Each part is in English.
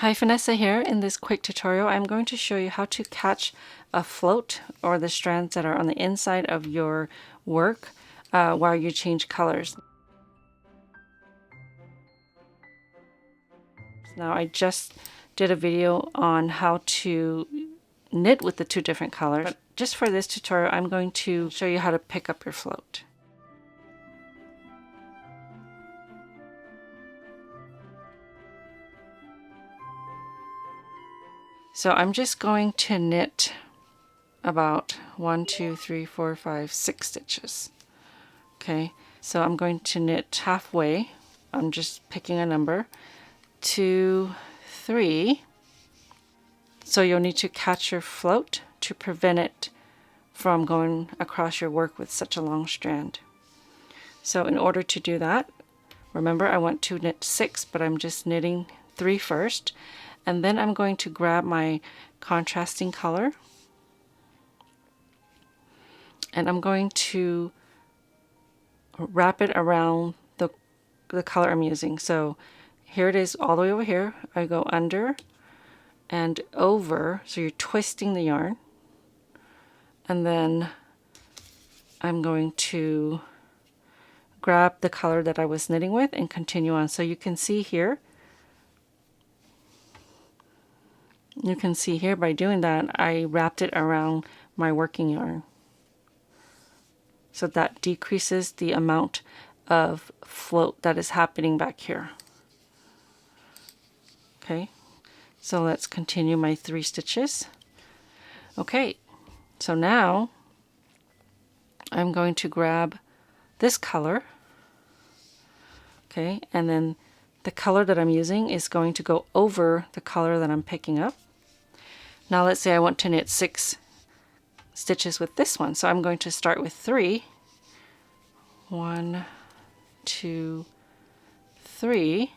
Hi, Phanessa here. In this quick tutorial, I'm going to show you how to catch a float or the strands that are on the inside of your work while you change colors. Now, I just did a video on how to knit with the two different colors, but just for this tutorial, I'm going to show you how to pick up your float. So I'm just going to knit about 1, 2, 3, 4, 5, 6 stitches. Okay, so I'm going to knit halfway. I'm just picking a number. 2, 3. So you'll need to catch your float to prevent it from going across your work with such a long strand. So in order to do that, remember I want to knit 6, but I'm just knitting 3 first. And then I'm going to grab my contrasting color and I'm going to wrap it around the color I'm using. So here it is all the way over here. I go under and over, so you're twisting the yarn, and then I'm going to grab the color that I was knitting with and continue on. So you can see here by doing that I wrapped it around my working yarn, so that decreases the amount of float that is happening back here. Okay, so let's continue my 3 stitches. Okay, so now I'm going to grab this color, okay, and then the color that I'm using is going to go over the color that I'm picking up. Now let's say I want to knit 6 stitches with this one, so I'm going to start with 3. 1, 2, 3,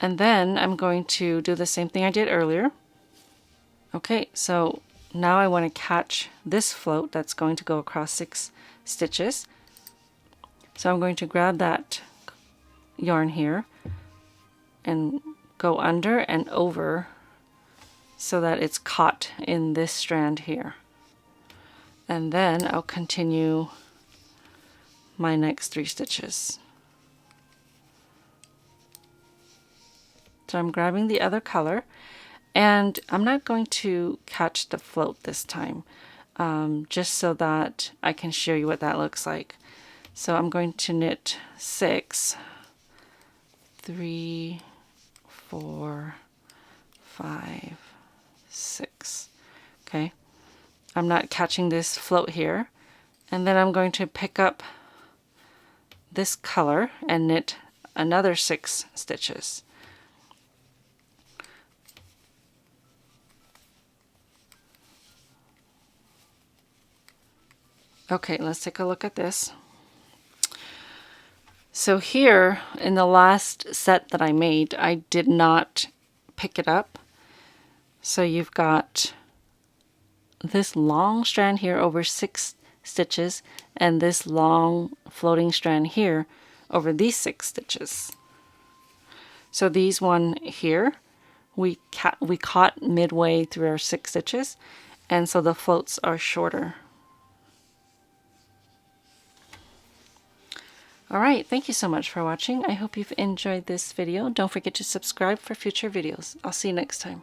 and then I'm going to do the same thing I did earlier. Okay, so now I want to catch this float that's going to go across 6 stitches. So I'm going to grab that yarn here and go under and over so that it's caught in this strand here. And then I'll continue my next 3 stitches. So I'm grabbing the other color, and I'm not going to catch the float this time, just so that I can show you what that looks like. So I'm going to knit 6, 3, 4, 5, 6. Okay, I'm not catching this float here, and then I'm going to pick up this color and knit another 6 stitches. Okay, let's take a look at this. So here in the last set that I made, I did not pick it up. So you've got this long strand here over 6 stitches and this long floating strand here over these 6 stitches. So these one here we caught midway through our 6 stitches, and so the floats are shorter. Alright, thank you so much for watching. I hope you've enjoyed this video. Don't forget to subscribe for future videos. I'll see you next time.